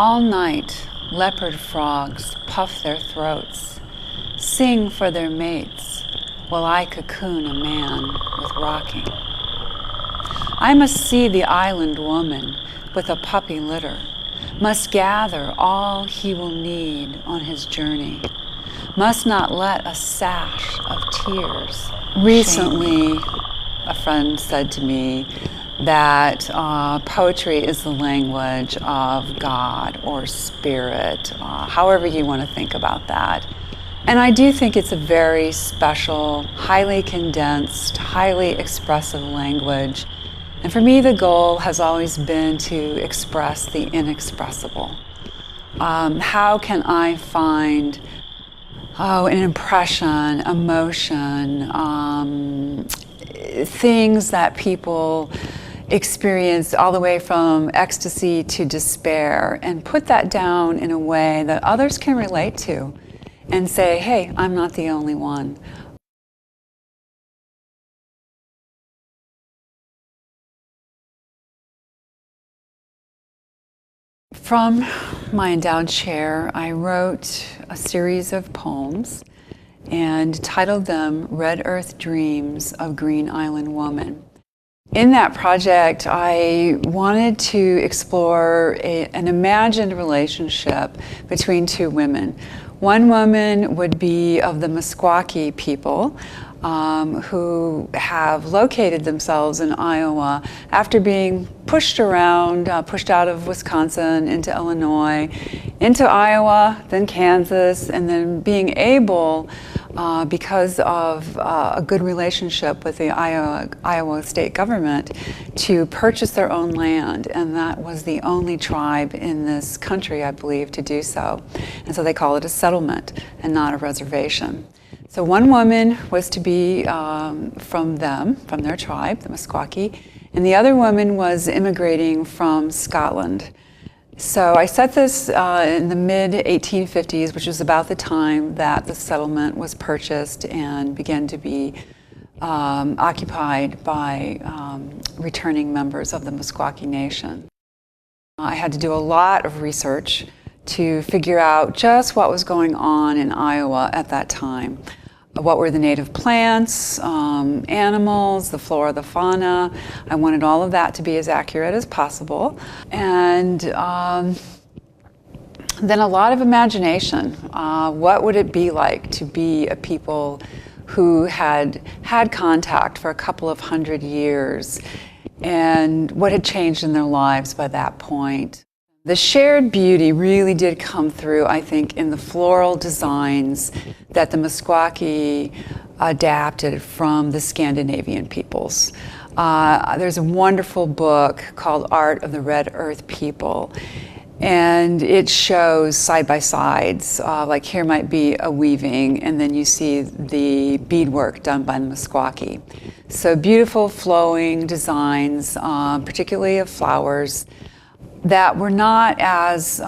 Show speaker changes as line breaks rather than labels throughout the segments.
All night, leopard frogs puff their throats, sing for their mates, while I cocoon a man with rocking. I must see the island woman with a puppy litter, must gather all he will need on his journey, must not let a sash of tears. Recently, a friend said to me that poetry is the language of God or spirit, however you want to think about that. And I do think it's a very special, highly condensed, highly expressive language. And for me, the goal has always been to express the inexpressible. How can I find an impression, emotion, things that people experience all the way from ecstasy to despair, and put that down in a way that others can relate to and say, hey, I'm not the only one. From my endowed chair, I wrote a series of poems and titled them Red Earth Dreams of Green Island Woman. In that project, I wanted to explore an imagined relationship between two women. One woman would be of the Meskwaki people, who have located themselves in Iowa after being pushed around, pushed out of Wisconsin into Illinois, into Iowa, then Kansas, and then being able, because of a good relationship with the Iowa state government, to purchase their own land. And that was the only tribe in this country, I believe, to do so. And so they call it a settlement and not a reservation. So one woman was to be from their tribe, the Meskwaki, and the other woman was immigrating from Scotland. So I set this in the mid-1850s, which was about the time that the settlement was purchased and began to be occupied by returning members of the Meskwaki Nation. I had to do a lot of research to figure out just what was going on in Iowa at that time. What were the native plants, animals, the flora, the fauna. I wanted all of that to be as accurate as possible. And then a lot of imagination. What would it be like to be a people who had had contact for a couple of hundred years, and what had changed in their lives by that point? The shared beauty really did come through, I think, in the floral designs that the Meskwaki adapted from the Scandinavian peoples. There's a wonderful book called Art of the Red Earth People, and it shows side-by-sides, like here might be a weaving, and then you see the beadwork done by the Meskwaki. So beautiful flowing designs, particularly of flowers, that were not as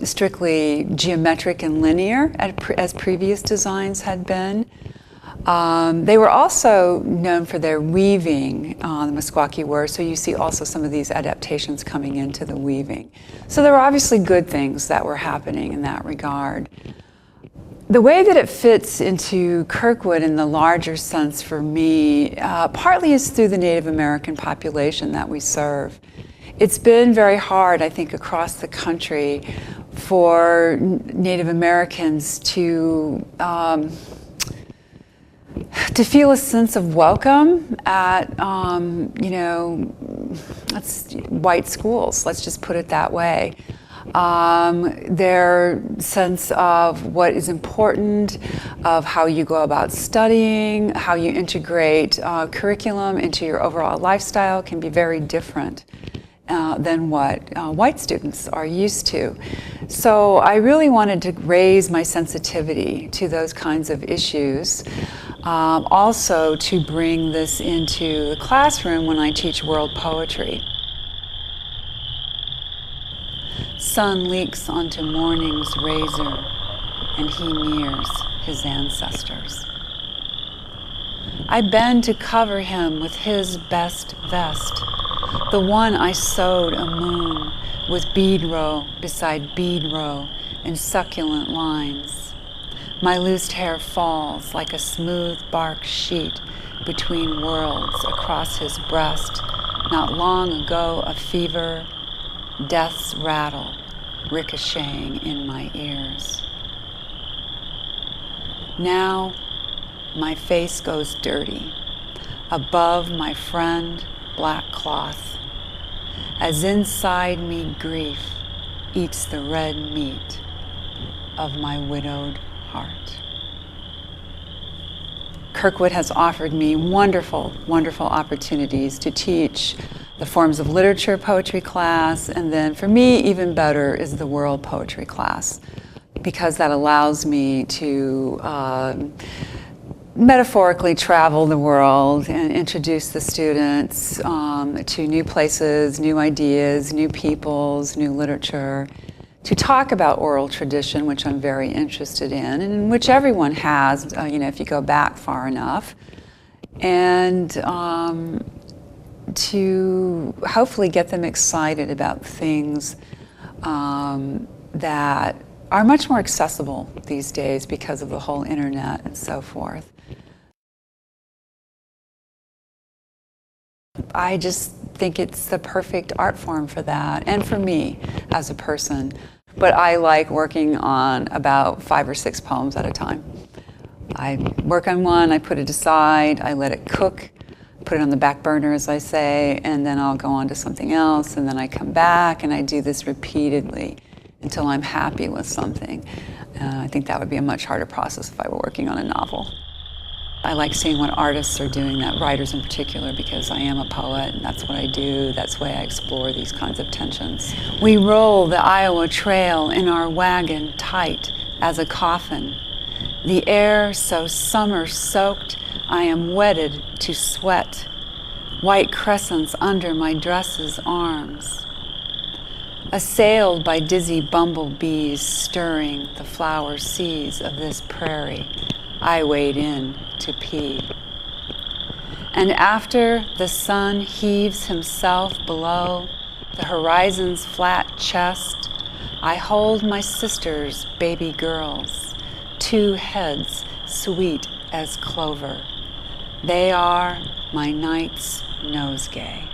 strictly geometric and linear as previous designs had been. They were also known for their weaving, the Meskwaki were, so you see also some of these adaptations coming into the weaving. So there were obviously good things that were happening in that regard. The way that it fits into Kirkwood in the larger sense for me, partly is through the Native American population that we serve. It's been very hard, I think, across the country for Native Americans to feel a sense of welcome at, white schools, let's just put it that way. Their sense of what is important, of how you go about studying, how you integrate curriculum into your overall lifestyle can be very different than what white students are used to. So I really wanted to raise my sensitivity to those kinds of issues. Also to bring this into the classroom when I teach world poetry. Sun leaks onto morning's razor, and he nears his ancestors. I bend to cover him with his best vest, The one I sewed a moon with bead row beside bead row in succulent lines. My loosed hair falls like a smooth bark sheet between worlds across his breast. Not long ago, a fever, death's rattle ricocheting in my ears. Now, my face goes dirty, above my friend, black cloth, as inside me grief eats the red meat of my widowed heart. Kirkwood has offered me wonderful, wonderful opportunities to teach the forms of literature poetry class, and then for me, even better is the world poetry class, because that allows me to metaphorically travel the world and introduce the students to new places, new ideas, new peoples, new literature, to talk about oral tradition, which I'm very interested in, and in which everyone has, if you go back far enough, and to hopefully get them excited about things that are much more accessible these days because of the whole internet and so forth. I just think it's the perfect art form for that, and for me as a person. But I like working on about 5 or 6 poems at a time. I work on one, I put it aside, I let it cook, put it on the back burner, as I say, and then I'll go on to something else, and then I come back, and I do this repeatedly until I'm happy with something. I think that would be a much harder process if I were working on a novel. I like seeing what artists are doing, that writers in particular, because I am a poet and that's what I do. That's the way I explore these kinds of tensions. We roll the Iowa Trail in our wagon tight as a coffin. The air so summer-soaked, I am wedded to sweat. White crescents under my dress's arms. Assailed by dizzy bumblebees stirring the flower seas of this prairie, I wade in to pee. And after the sun heaves himself below the horizon's flat chest, I hold my sister's baby girls, 2 heads sweet as clover. They are my night's nosegay.